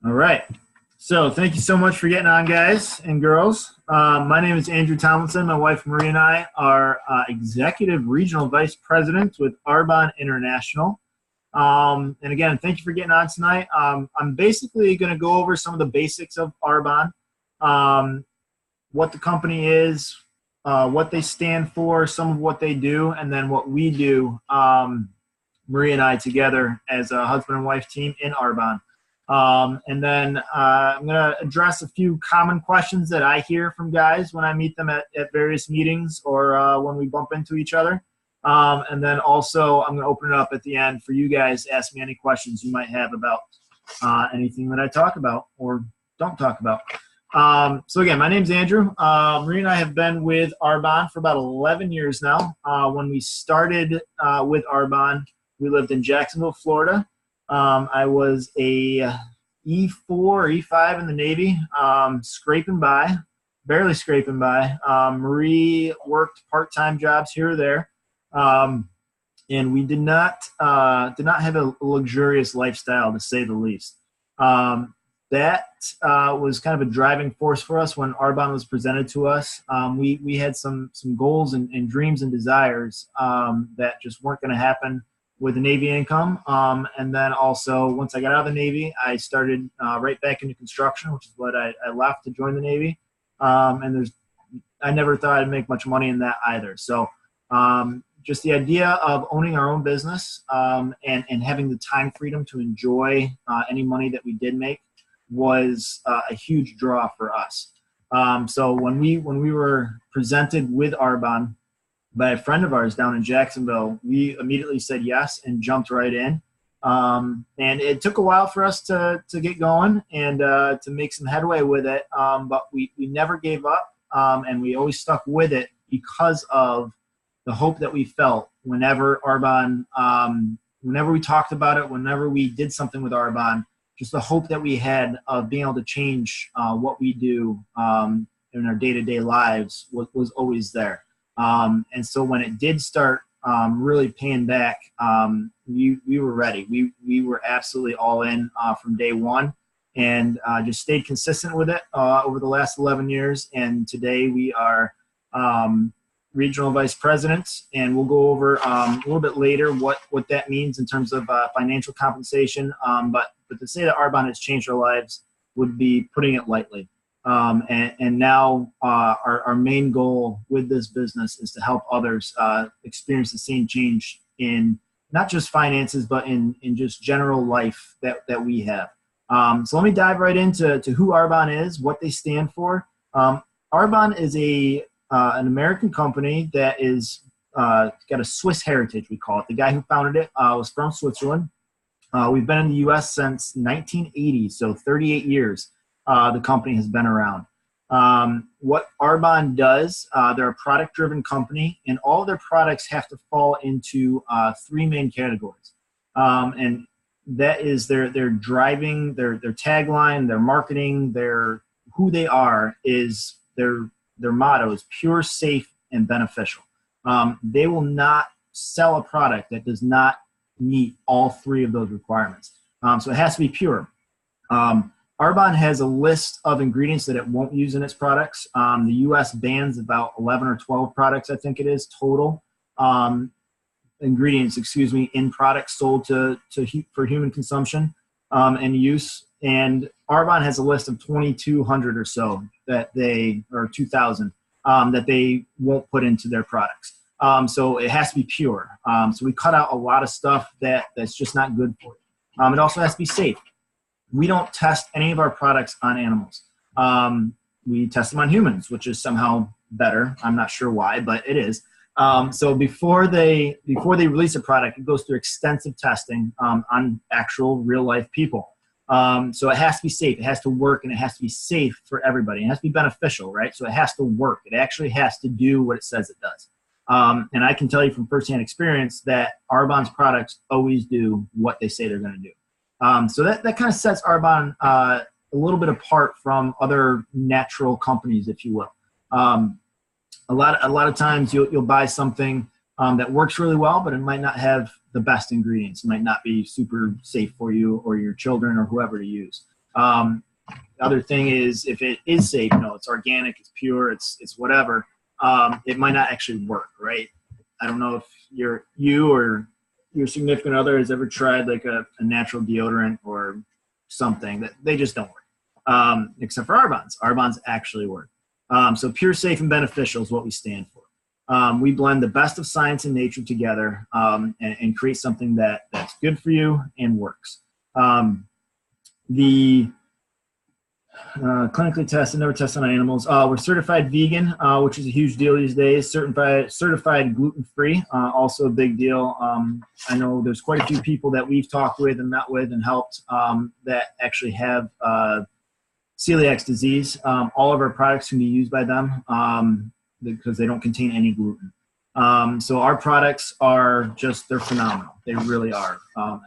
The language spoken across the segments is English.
All right. So thank you so much for getting on, guys and girls. My name is Andrew Tomlinson. My wife Marie and I are executive regional vice presidents with Arbonne International. And again, thank you for getting on tonight. I'm basically going to go over some of the basics of Arbonne, what the company is, what they stand for, some of what they do, and then what we do, Marie and I together as a husband and wife team in Arbonne. And then I'm going to address a few common questions that I hear from guys when I meet them at various meetings or when we bump into each other. And then also I'm going to open it up at the end for you guys to ask me any questions you might have about anything that I talk about or don't talk about. So again, my name's Andrew. Marie and I have been with Arbonne for about 11 years now. When we started with Arbonne, we lived in Jacksonville, Florida. I was a E4 or E5 in the Navy, scraping by, barely scraping by. Marie worked part-time jobs here or there, and we did not have a luxurious lifestyle, to say the least. That was kind of a driving force for us when Arbonne was presented to us. We had some goals and dreams and desires that just weren't going to happen with the Navy income. And then also, once I got out of the Navy, I started right back into construction, which is what I left to join the Navy. And I never thought I'd make much money in that either. So just the idea of owning our own business and having the time freedom to enjoy any money that we did make was a huge draw for us. So when we were presented with Arbonne by a friend of ours down in Jacksonville, we immediately said yes and jumped right in. And it took a while for us to get going and to make some headway with it. But we never gave up, and we always stuck with it because of the hope that we felt whenever Arbonne, whenever we talked about it, whenever we did something with Arbonne, just the hope that we had of being able to change what we do in our day-to-day lives was always there. And so when it did start really paying back, we were ready. We were absolutely all in from day one, and just stayed consistent with it over the last 11 years. And today we are regional vice presidents, and we'll go over a little bit later what that means in terms of financial compensation. But to say that Arbonne has changed our lives would be putting it lightly. And now our main goal with this business is to help others experience the same change in not just finances, but in just general life that we have. So let me dive right into who Arbonne is, what they stand for. Arbonne is an American company that is got a Swiss heritage, we call it. The guy who founded it was from Switzerland. We've been in the U.S. since 1980, so 38 years. The company has been around. What Arbonne does, they're a product-driven company, and all of their products have to fall into three main categories. And that is their driving, their tagline, their marketing, who they are is their motto is pure, safe, and beneficial. They will not sell a product that does not meet all three of those requirements. So it has to be pure. Arbonne has a list of ingredients that it won't use in its products. The U.S. bans about 11 or 12 products, I think it is, total ingredients, in products sold for human consumption and use. And Arbonne has a list of 2,200 or so or 2,000 that they won't put into their products. So it has to be pure. So we cut out a lot of stuff that's just not good for you. It also has to be safe. We don't test any of our products on animals. We test them on humans, which is somehow better. I'm not sure why, but it is. So before they release a product, it goes through extensive testing on actual real life people. So it has to be safe. It has to work, and it has to be safe for everybody. It has to be beneficial, right? So it has to work. It actually has to do what it says it does. And I can tell you from firsthand experience that Arbonne's products always do what they say they're going to do. So that kind of sets Arbonne a little bit apart from other natural companies, if you will. A lot of times you'll buy something that works really well, but it might not have the best ingredients. It might not be super safe for you or your children or whoever to use. The other thing is, if it is safe, it's organic, it's pure, it's whatever, it might not actually work, right? I don't know if you or your significant other has ever tried like a natural deodorant or something that they just don't work, except for Arbonne's. Arbonne's actually work. So pure, safe, and beneficial is what we stand for. We blend the best of science and nature together and create something that's good for you and works. The clinically tested, never tested on animals. We're certified vegan, which is a huge deal these days. Certified gluten-free, also a big deal. I know there's quite a few people that we've talked with and met with and helped that actually have celiac disease. All of our products can be used by them because they don't contain any gluten. So our products are they're phenomenal. They really are.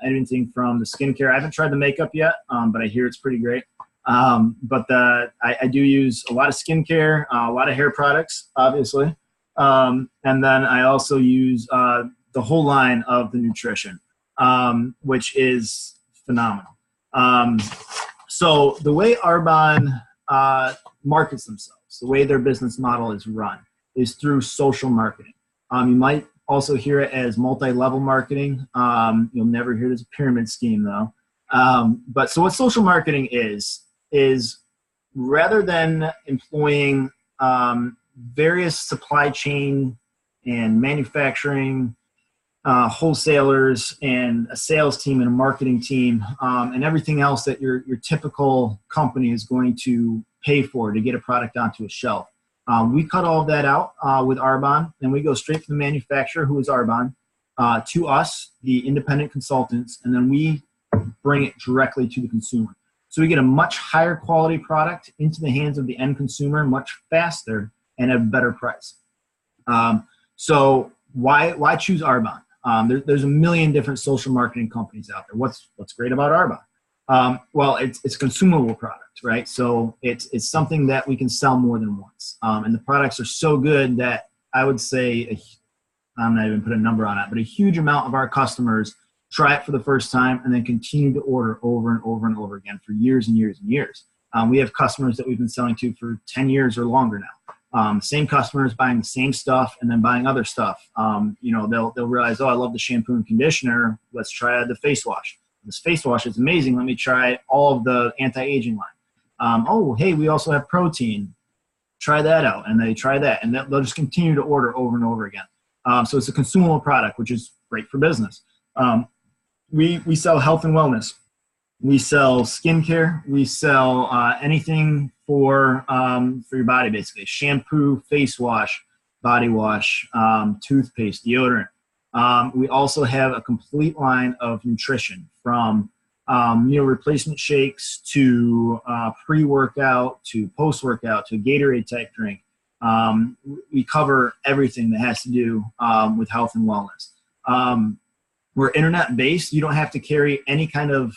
Anything from the skincare. I haven't tried the makeup yet, but I hear it's pretty great. But I do use a lot of skincare, a lot of hair products, obviously. And then I also use the whole line of the nutrition, which is phenomenal. So the way Arbonne markets themselves, the way their business model is run, is through social marketing. You might also hear it as multi-level marketing. You'll never hear it as a pyramid scheme, though. But so what social marketing is rather than employing various supply chain and manufacturing wholesalers and a sales team and a marketing team and everything else that your typical company is going to pay for to get a product onto a shelf. We cut all of that out with Arbonne, and we go straight from the manufacturer, who is Arbonne, to us, the independent consultants, and then we bring it directly to the consumer. So we get a much higher quality product into the hands of the end consumer much faster and at a better price. So why choose Arbonne? There's a million different social marketing companies out there. What's great about Arbonne? Well, it's a consumable product, right? So it's something that we can sell more than once. And the products are so good that I would say, I'm not even putting a number on it, but a huge amount of our customers try it for the first time and then continue to order over and over and over again for years and years and years. We have customers that we've been selling to for 10 years or longer now. Same customers buying the same stuff and then buying other stuff. They'll realize, I love the shampoo and conditioner. Let's try the face wash. This face wash is amazing. Let me try all of the anti-aging line. Hey, we also have protein. Try that out. And they try that. And they'll just continue to order over and over again. So it's a consumable product, which is great for business. We sell health and wellness. We sell skincare. We sell anything for your body, basically. Shampoo, face wash, body wash, toothpaste, deodorant. We also have a complete line of nutrition, from meal replacement shakes to pre-workout to post-workout to a Gatorade type drink. We cover everything that has to do with health and wellness. We're internet based. You don't have to carry any kind of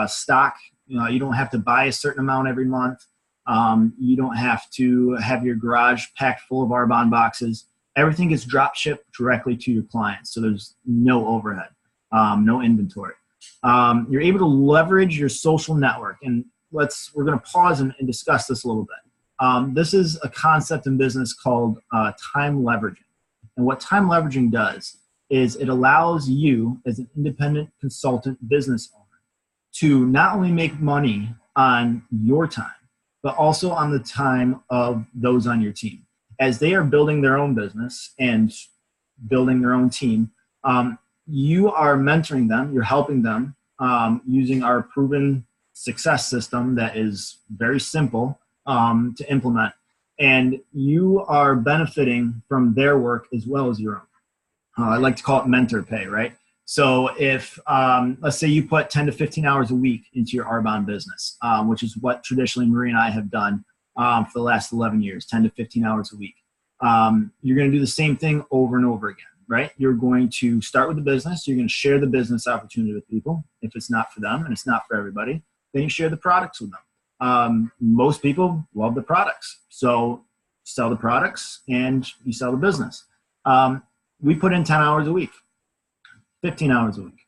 stock. You don't have to buy a certain amount every month. You don't have to have your garage packed full of Arbonne boxes. Everything gets drop shipped directly to your clients. So there's no overhead, no inventory. You're able to leverage your social network. And we're going to pause and discuss this a little bit. This is a concept in business called time leveraging. And what time leveraging does is it allows you as an independent consultant business owner to not only make money on your time, but also on the time of those on your team. As they are building their own business and building their own team, you are mentoring them, you're helping them using our proven success system that is very simple to implement. And you are benefiting from their work as well as your own. I like to call it mentor pay, right? So if, let's say you put 10 to 15 hours a week into your Arbonne business, which is what traditionally Marie and I have done for the last 11 years, 10 to 15 hours a week. You're going to do the same thing over and over again, right? You're going to start with the business. You're going to share the business opportunity with people. If it's not for them and it's not for everybody, then you share the products with them. Most people love the products. So sell the products and you sell the business. We put in 10 hours a week, 15 hours a week.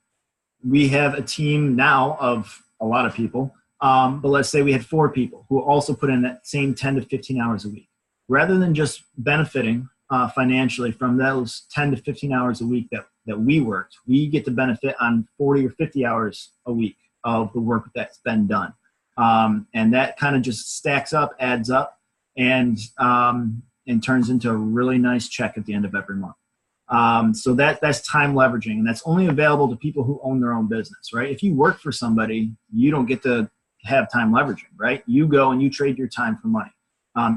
We have a team now of a lot of people But let's say we had 4 people who also put in that same 10 to 15 hours a week. Rather than just benefiting financially from those 10 to 15 hours a week that we worked, we get to benefit on 40 or 50 hours a week of the work that's been done. And that kind of just stacks up, adds up, and turns into a really nice check at the end of every month. So that's time leveraging, and that's only available to people who own their own business, right? If you work for somebody, you don't get to have time leveraging, right? You go and you trade your time for money.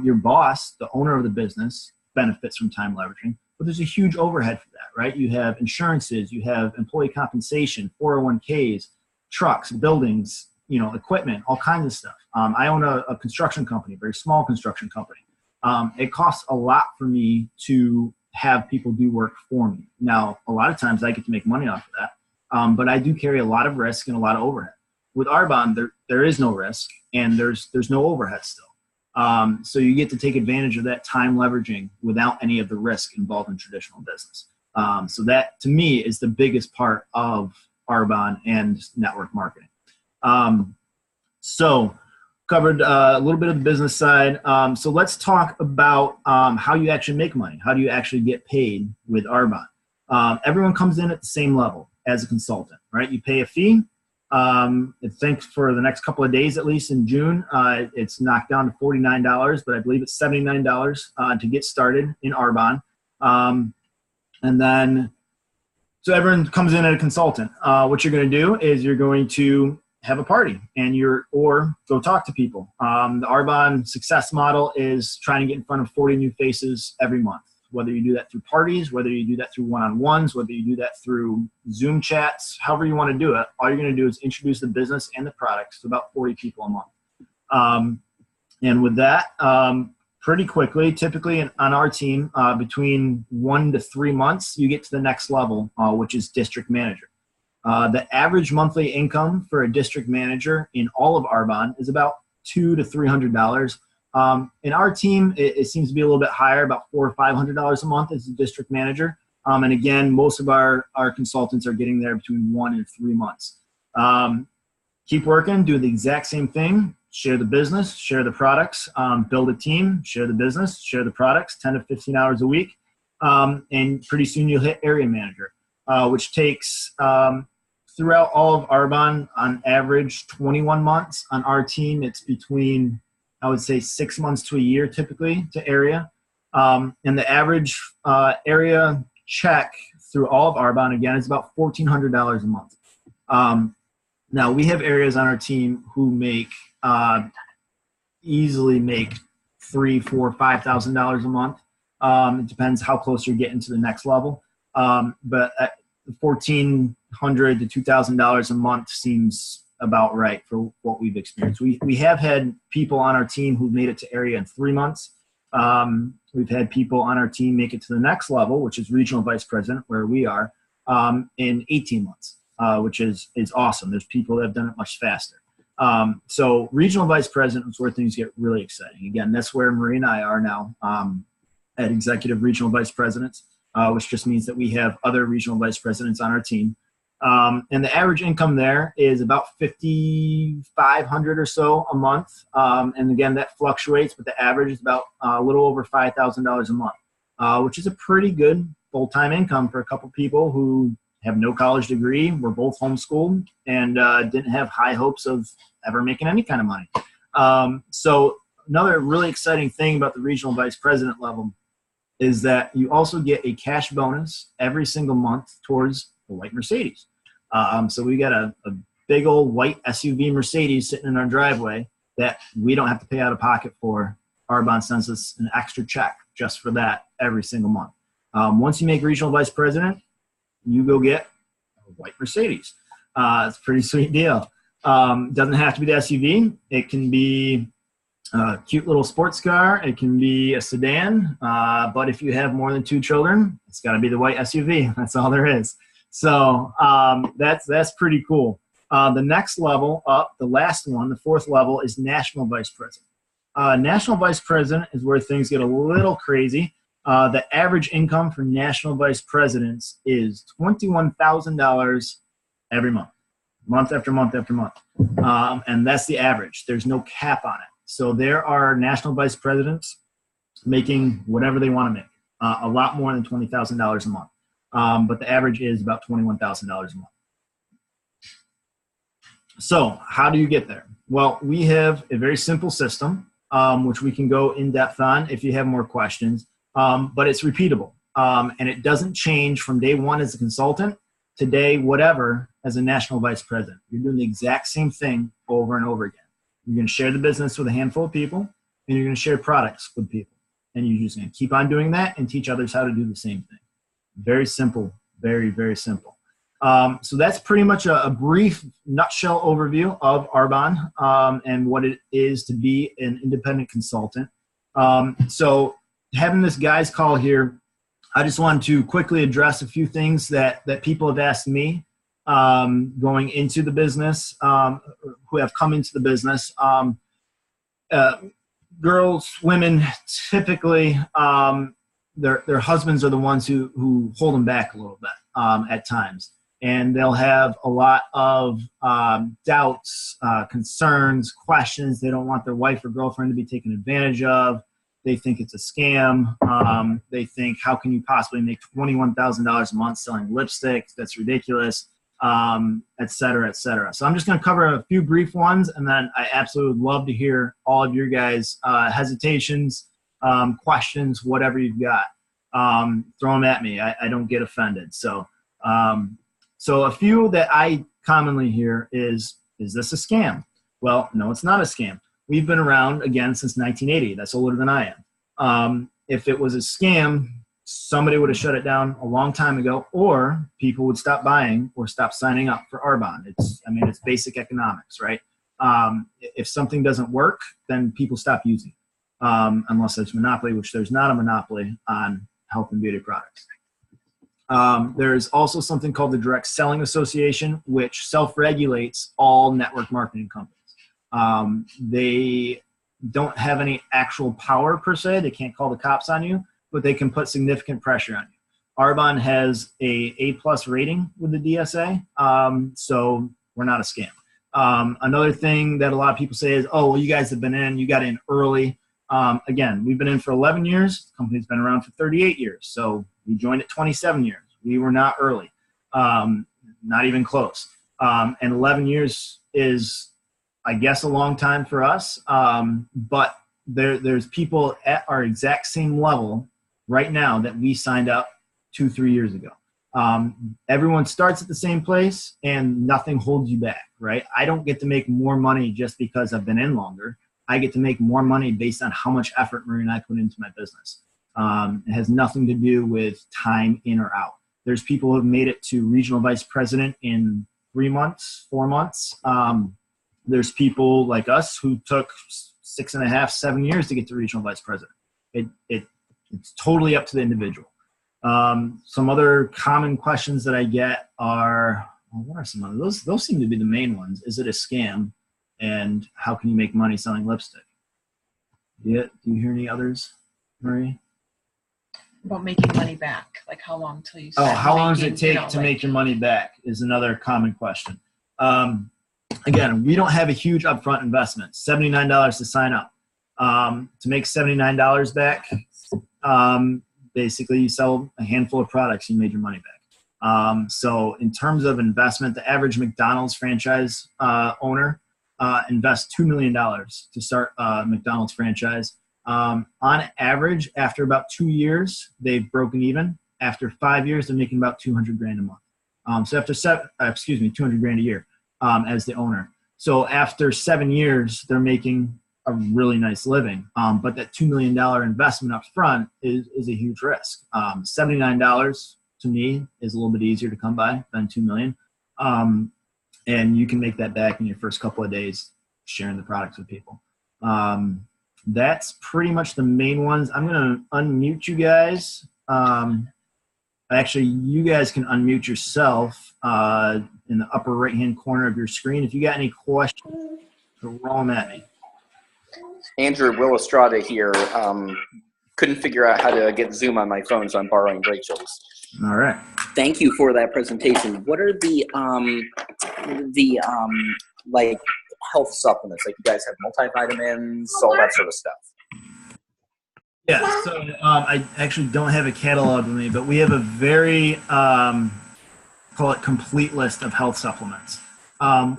Your boss, the owner of the business, benefits from time leveraging, but there's a huge overhead for that, right? You have insurances, you have employee compensation, 401ks, trucks, buildings, equipment, all kinds of stuff. I own a construction company, a very small construction company. It costs a lot for me to have people do work for me. Now, a lot of times I get to make money off of that, but I do carry a lot of risk and a lot of overhead. With Arbonne, there is no risk and there's no overhead still. So you get to take advantage of that time leveraging without any of the risk involved in traditional business. So that, to me, is the biggest part of Arbonne and network marketing. So covered a little bit of the business side. So let's talk about how you actually make money. How do you actually get paid with Arbonne? Everyone comes in at the same level as a consultant, right? You pay a fee. I think for the next couple of days, at least in June, it's knocked down to $49, but I believe it's $79 to get started in Arbonne. And then, so everyone comes in at a consultant. What you're going to do is you're going to have a party or go talk to people. The Arbonne success model is trying to get in front of 40 new faces every month. Whether you do that through parties, whether you do that through one-on-ones, whether you do that through Zoom chats, however you want to do it, all you're going to do is introduce the business and the products to about 40 people a month. And with that, pretty quickly, typically on our team, between 1 to 3 months, you get to the next level, which is district manager. The average monthly income for a district manager in all of Arbonne is about $200 to $300. In our team, it seems to be a little bit higher, about $400 or $500 a month as a district manager. And again, most of our consultants are getting there between 1 and 3 months. Keep working, do the exact same thing, share the business, share the products, build a team, share the business, share the products, 10 to 15 hours a week. And pretty soon you'll hit area manager, which takes, throughout all of Arbonne, on average, 21 months. On our team, it's between, I would say, 6 months to a year typically to area. And the average area check through all of Arbonne, again, is about $1,400 a month. Now, we have areas on our team who easily make $3,000, $4,000, $5,000 a month. It depends how close you're getting to the next level. But at $1,400 to $2,000 a month seems about right for what we've experienced. We have had people on our team who've made it to area in 3 months. We've had people on our team make it to the next level, which is regional vice president, where we are, in 18 months, which is awesome. There's people that have done it much faster. So regional vice president is where things get really exciting. Again, that's where Marie and I are now, at executive regional vice presidents, which just means that we have other regional vice presidents on our team. And the average income there is about $5,500 or so a month. And again, that fluctuates, but the average is about a little over $5,000 a month, which is a pretty good full-time income for a couple people who have no college degree, were both homeschooled, and didn't have high hopes of ever making any kind of money. So another really exciting thing about the regional vice president level is that you also get a cash bonus every single month towards the white Mercedes. So we got a big old white SUV Mercedes sitting in our driveway that we don't have to pay out of pocket for. Arbonne sends us an extra check just for that every single month. Once you make regional vice president, you go get a white Mercedes. It's a pretty sweet deal. Doesn't have to be the SUV. It can be a cute little sports car. It can be a sedan. But if you have more than 2 children, it's got to be the white SUV. That's all there is. So that's pretty cool. The next level up, the last one, the 4th level, is national vice president. National vice president is where things get a little crazy. The average income for national vice presidents is $21,000 every month. month after month after month. And that's the average. There's no cap on it. So there are national vice presidents making whatever they want to make, a lot more than $20,000 a month. But the average is about $21,000 a month. So how do you get there? Well, we have a very simple system, which we can go in depth on if you have more questions, but it's repeatable. And it doesn't change from day one as a consultant to day whatever as a national vice president. You're doing the exact same thing over and over again. You're going to share the business with a handful of people, and you're going to share products with people. And you're just going to keep on doing that and teach others how to do the same thing. Very simple, very, very simple. So that's pretty much a brief nutshell overview of Arbonne and what it is to be an independent consultant. So having this guys call here, I just wanted to quickly address a few things that people have asked me going into the business, who have come into the business. Girls, women, typically their husbands are the ones who hold them back a little bit at times. And they'll have a lot of doubts, concerns, questions. They don't want their wife or girlfriend to be taken advantage of. They think it's a scam. They think, how can you possibly make $21,000 a month selling lipstick? That's ridiculous, et cetera, et cetera. So I'm just going to cover a few brief ones, and then I absolutely would love to hear all of your guys' hesitations, questions, whatever you've got. Throw them at me. I don't get offended. So a few that I commonly hear is this a scam? Well, no, it's not a scam. We've been around, again, since 1980. That's older than I am. If it was a scam, somebody would have shut it down a long time ago, or people would stop buying or stop signing up for Arbonne. It's basic economics, right? If something doesn't work, then people stop using it, unless it's monopoly, which there's not a monopoly on health and beauty products. There's also something called the Direct Selling Association, which self-regulates all network marketing companies. They don't have any actual power per se. They can't call the cops on you, but they can put significant pressure on you. Arbonne has a A+ rating with the DSA, so we're not a scam. Another thing that a lot of people say is, oh, well, you guys have been in, you got in early. Again, we've been in for 11 years. The company's been around for 38 years. So we joined at 27 years. We were not early, not even close. And 11 years is, I guess, a long time for us. But there's people at our exact same level right now that we signed up 2-3 years ago. Everyone starts at the same place and nothing holds you back, right? I don't get to make more money just because I've been in longer. I get to make more money based on how much effort Marie and I put into my business. It has nothing to do with time in or out. There's people who have made it to regional vice president in 3 months, 4 months. There's people like us who took 6.5, 7 years to get to regional vice president. It's totally up to the individual. Some other common questions that I get are, well, what are some of those? Those seem to be the main ones. Is it a scam? And how can you make money selling lipstick? Yeah, do you hear any others, Marie? About making money back. Like how long till you start how long does it take to like, make your money back is another common question. Again, we don't have a huge upfront investment, $79 to sign up. To make $79 back, basically you sell a handful of products, you made your money back. So in terms of investment, the average McDonald's franchise owner invests $2 million to start a McDonald's franchise. On average, after about 2 years, they've broken even. After 5 years, they're making about $200,000 a month. So after $200,000 a year as the owner. So after 7 years, they're making a really nice living. But that $2 million investment up front is a huge risk. $79 to me is a little bit easier to come by than $2 million. And you can make that back in your first couple of days sharing the products with people. That's pretty much the main ones. I'm going to unmute you guys. Actually, you guys can unmute yourself in the upper right-hand corner of your screen. If you got any questions, throw them at me. Andrew Will Estrada here. Couldn't figure out how to get Zoom on my phone, so I'm borrowing Rachel's. All right. Thank you for that presentation. What are the the like health supplements? Like you guys have multivitamins, all that sort of stuff. Yeah, so I actually don't have a catalog with me, but we have a very, call it complete list of health supplements.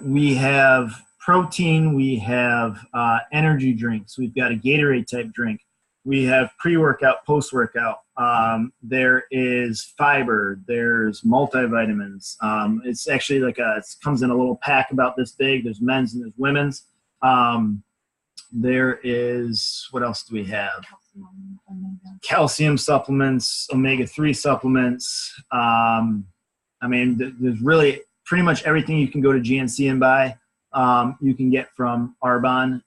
We have protein, we have energy drinks, we've got a Gatorade type drink, we have pre-workout, post-workout, there is fiber, there's multivitamins. It's actually like it comes in a little pack about this big. There's men's and there's women's. There is, what else do we have? Calcium supplements, omega-3 supplements. I mean, there's really pretty much everything you can go to GNC and buy. You can get from Arbonne,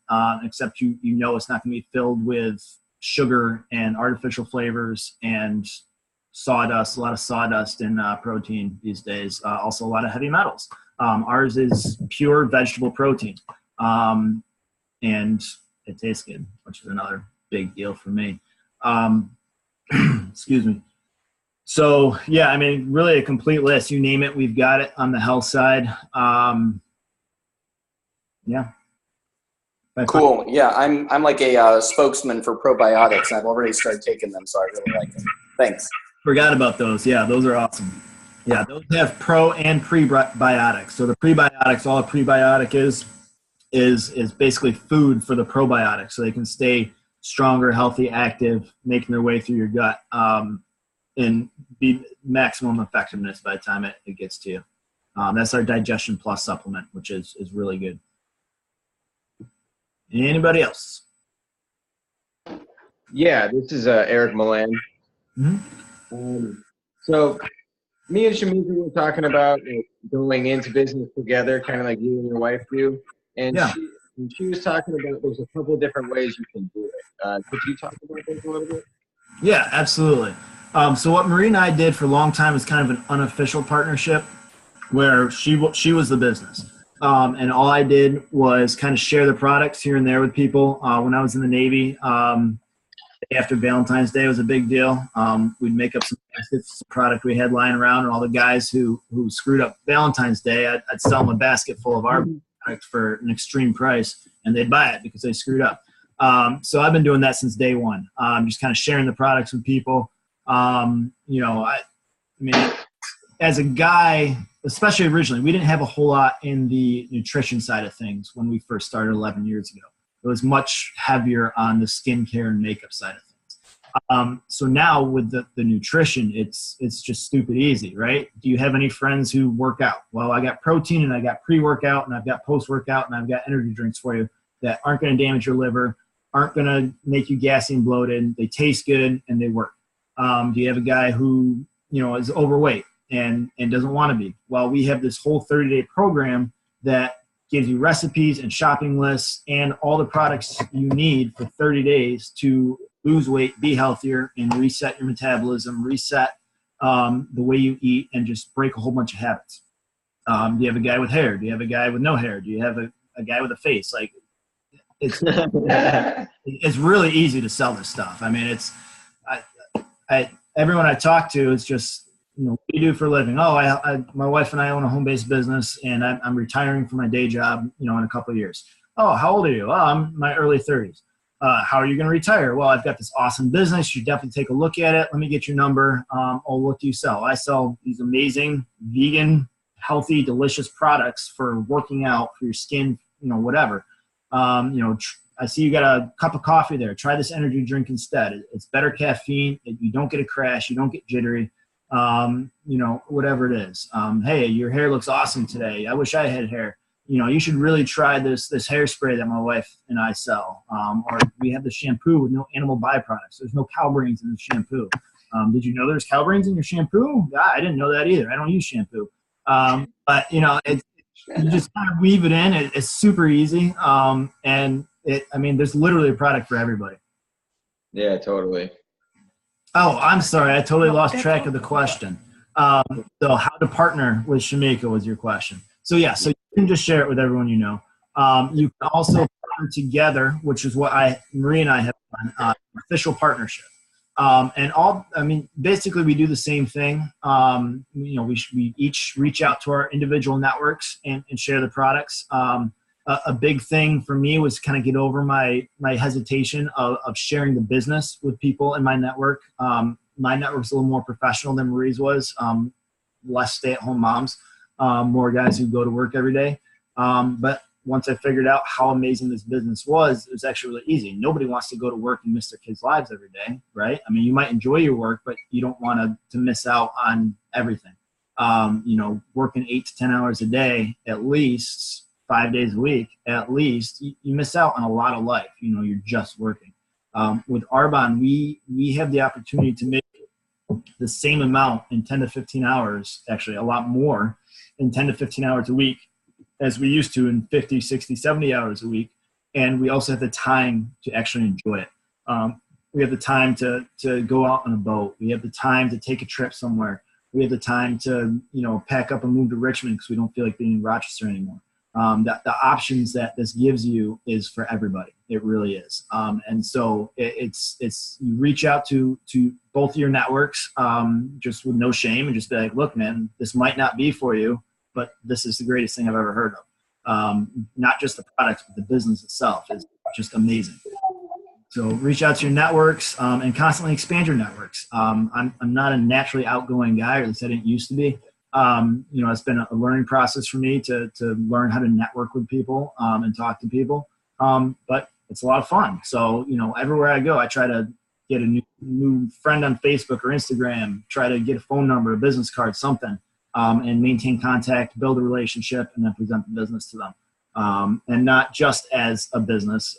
except you know it's not going to be filled with sugar and artificial flavors and sawdust, a lot of sawdust and protein these days. Also a lot of heavy metals. Ours is pure vegetable protein. And it tastes good, which is another big deal for me. Excuse me. So yeah, I mean, really a complete list. You name it, we've got it on the health side. Yeah. Cool. Yeah, I'm like a spokesman for probiotics. I've already started taking them, so I really like them. Thanks. Forgot about those. Yeah, those are awesome. Yeah, those have pro and prebiotics. So the prebiotics, all a prebiotic is basically food for the probiotics, so they can stay stronger, healthy, active, making their way through your gut, and be maximum effectiveness by the time it gets to you. That's our Digestion Plus supplement, which is really good. Anybody else? Yeah, this is Eric Milan. Mm-hmm. So me and Shamika were talking about going into business together, kind of like you and your wife do. And yeah. she was talking about there's a couple of different ways you can do it. Could you talk about those a little bit? Yeah, absolutely. So what Marie and I did for a long time is kind of an unofficial partnership where she was the business. And all I did was kind of share the products here and there with people. When I was in the Navy, after Valentine's Day was a big deal. We'd make up some baskets of product we had lying around, and all the guys who screwed up Valentine's Day, I'd sell them a basket full of our product for an extreme price, and they'd buy it because they screwed up. So I've been doing that since day one, just kind of sharing the products with people. I mean, as a guy, especially originally, we didn't have a whole lot in the nutrition side of things when we first started 11 years ago. It was much heavier on the skincare and makeup side of things. So now with the nutrition, it's just stupid easy, right? Do you have any friends who work out? Well, I got protein and I got pre-workout and I've got post-workout and I've got energy drinks for you that aren't going to damage your liver, aren't going to make you gassy and bloated. They taste good and they work. Do you have a guy who, is overweight and doesn't want to be? Well, we have this whole 30-day program that gives you recipes and shopping lists and all the products you need for 30 days to lose weight, be healthier, and reset your metabolism, reset the way you eat, and just break a whole bunch of habits. Do you have a guy with hair? Do you have a guy with no hair? Do you have a guy with a face? Like, it's really easy to sell this stuff. I mean, everyone I talk to is just, what do you do for a living? Oh, my wife and I own a home-based business, and I'm retiring from my day job, in a couple of years. Oh, how old are you? Oh, I'm in my early 30s. How are you going to retire? Well, I've got this awesome business. You should definitely take a look at it. Let me get your number. What do you sell? I sell these amazing vegan, healthy, delicious products for working out, for your skin, whatever. I see you got a cup of coffee there. Try this energy drink instead. It's better caffeine. You don't get a crash. You don't get jittery. Whatever it is. Hey, your hair looks awesome today. I wish I had hair. You should really try this hairspray that my wife and I sell. Or we have the shampoo with no animal byproducts. There's no cow brains in the shampoo. Did you know there's cow brains in your shampoo? I didn't know that either. I don't use shampoo. But you just kind of weave it in. It's super easy. There's literally a product for everybody. Yeah, totally. Oh, I'm sorry. I totally lost track of the question. So how to partner with Shamika was your question. So yeah, so you can just share it with everyone you know. You can also partner together, which is what Marie and I have done, official partnership. And basically we do the same thing. We each reach out to our individual networks and share the products. A big thing for me was kind of get over my hesitation of sharing the business with people in my network. My network's a little more professional than Marie's was. Less stay-at-home moms, more guys who go to work every day. But once I figured out how amazing this business was, it was actually really easy. Nobody wants to go to work and miss their kids' lives every day, right? I mean, you might enjoy your work, but you don't want to miss out on everything. Working 8 to 10 hours a day, at least 5 days a week, at least, you miss out on a lot of life. You're just working. With Arbonne, we have the opportunity to make the same amount in 10 to 15 hours, actually a lot more in 10 to 15 hours a week as we used to in 50, 60, 70 hours a week. And we also have the time to actually enjoy it. We have the time to go out on a boat. We have the time to take a trip somewhere. We have the time to, pack up and move to Richmond because we don't feel like being in Rochester anymore. The options that this gives you is for everybody. It really is. And so it's you reach out to both your networks just with no shame and just be like, look, man, this might not be for you, but this is the greatest thing I've ever heard of. Not just the products, but the business itself is just amazing. So reach out to your networks and constantly expand your networks. I'm not a naturally outgoing guy, or at least I didn't used to be. It's been a learning process for me to learn how to network with people and talk to people. But it's a lot of fun. So, everywhere I go, I try to get a new friend on Facebook or Instagram, try to get a phone number, a business card, something, and maintain contact, build a relationship, and then present the business to them. And not just as a business,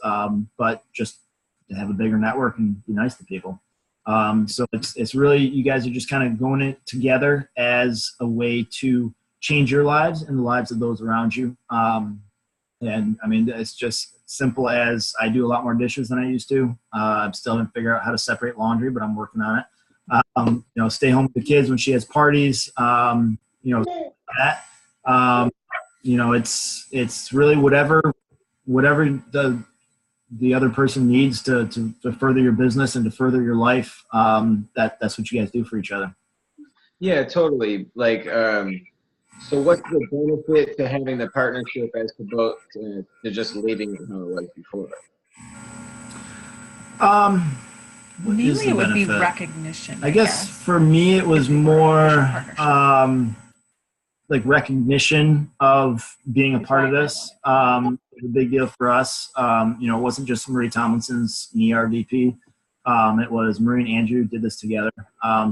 but just to have a bigger network and be nice to people. So it's really, you guys are just kind of going it together as a way to change your lives and the lives of those around you. And I mean, it's just simple as I do a lot more dishes than I used to. I'm still haven't figured out how to separate laundry, but I'm working on it. Stay home with the kids when she has parties, that. It's really whatever the other person needs to further your business and to further your life. That's what you guys do for each other. Yeah, totally. So what's the benefit to having the partnership as opposed to just leaving it how it was before? Mainly it would be recognition. I guess for me it was more like recognition of being a part of this. A big deal for us. It wasn't just Marie Tomlinson's ERVP. It was Marie and Andrew did this together. So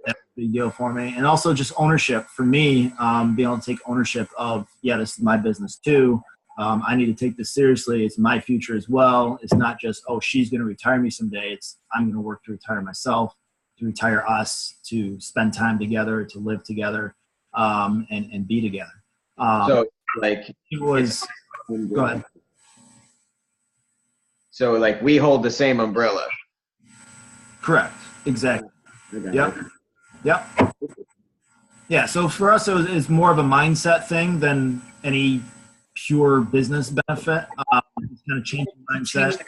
that's a big deal for me. And also just ownership for me, being able to take ownership of, this is my business too. I need to take this seriously. It's my future as well. It's not just, she's going to retire me someday. It's I'm going to work to retire myself, to retire us, to spend time together, to live together, and be together. It was. Go ahead. So we hold the same umbrella. Correct. Exactly. Yep. Yeah. So for us, it's more of a mindset thing than any pure business benefit. It's kind of changing mindset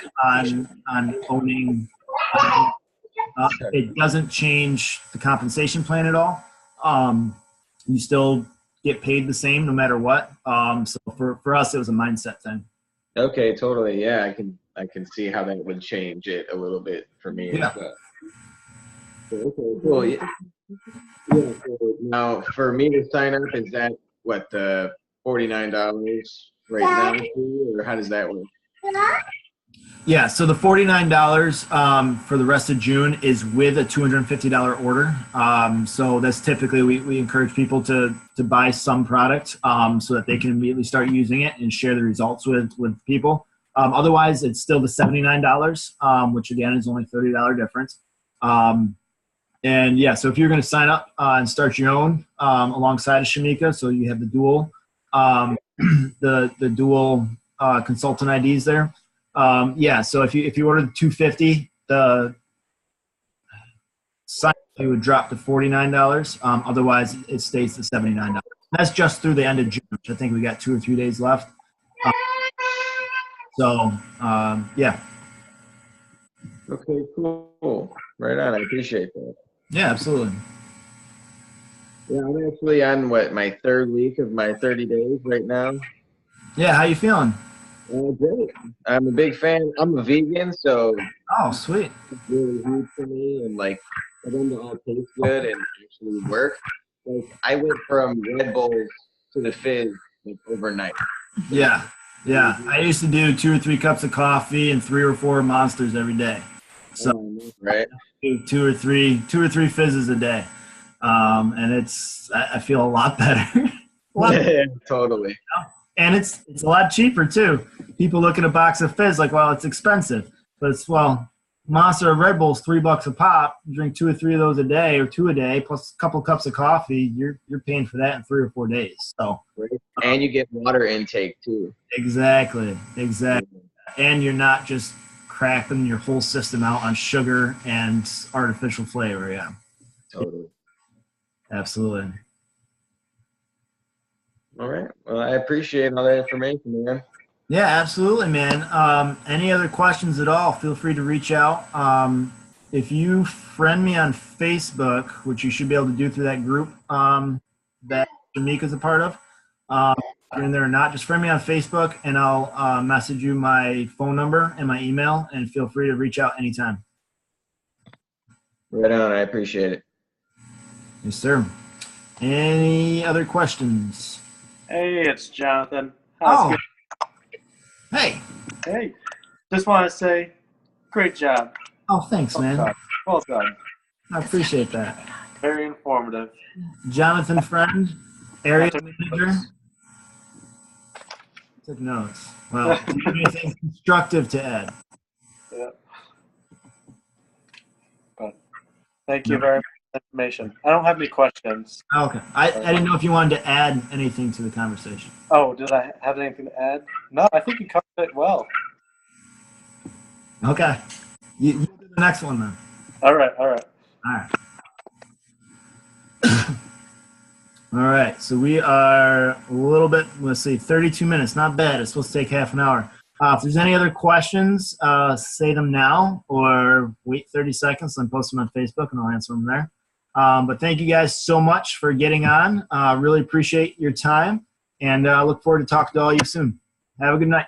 on owning. It doesn't change the compensation plan at all. You still get paid the same no matter what. So for us, it was a mindset thing. Okay, totally. Yeah, I can see how that would change it a little bit for me. Yeah. Okay, cool. Yeah. So now for me to sign up, is that what the $49 right now, or how does that work? Yeah, so the $49 for the rest of June is with a $250 order. So that's typically, we encourage people to buy some product so that they can immediately start using it and share the results with people. Otherwise, it's still the $79, which again is only $30 difference. And yeah, so if you're going to sign up and start your own alongside of Shamika, so you have the dual, the dual consultant IDs there. So if you order the 250, the sign fee would drop to $49. Otherwise, it stays the $79. That's just through the end of June, which I think we got 2 or 3 days left. Okay, cool. Right on. I appreciate that. Yeah, absolutely. Yeah, I'm actually on my third week of my 30 days right now. Yeah, how you feeling? Great. I'm a big fan. I'm a vegan, so Oh, sweet. it's really huge for me. And like, for them to all taste good and actually work. Like, I went from Red Bulls to the Fizz like overnight. Yeah, yeah. I used to do 2 or 3 cups of coffee and 3 or 4 monsters every day. So Right. do two or three fizzes a day, and I feel a lot better. Yeah, totally. And it's a lot cheaper too. People look at a box of fizz like, well, it's expensive, but Monster or Red Bull's $3 a pop. You drink 2 or 3 of those a day, or 2 a day, plus a couple cups of coffee. You're paying for that in 3 or 4 days. So, And you get water intake too. exactly. And you're not just crapping your whole system out on sugar and artificial flavor. Yeah, Totally. absolutely. All right. Well, I appreciate all that information, man. Yeah, absolutely, man. Any other questions at all, feel free to reach out. If you friend me on Facebook, which you should be able to do through that group that Jamaica's a part of, if you're in there or not, just friend me on Facebook, and I'll message you my phone number and my email, and feel free to reach out anytime. Right on. I appreciate it. Yes, sir. Any other questions? Hey, it's Jonathan. How's it Hey. going? Hey, just want to say, great job. Oh, thanks, man. Well done. I appreciate that. Very informative. Jonathan Friend, area manager. Took notes. Well, do you have anything constructive to add? Yeah. But thank you very much for the information. I don't have any questions. Okay. I didn't know if you wanted to add anything to the conversation. Oh, did I have anything to add? No, I think you covered it well. Okay. You do the next one then. All right. All right. All right. So we are a little bit, let's see, 32 minutes. Not bad. It's supposed to take half an hour. If there's any other questions, say them now or wait 30 seconds and post them on Facebook and I'll answer them there. But thank you guys so much for getting on. Really appreciate your time and look forward to talking to all you soon. Have a good night.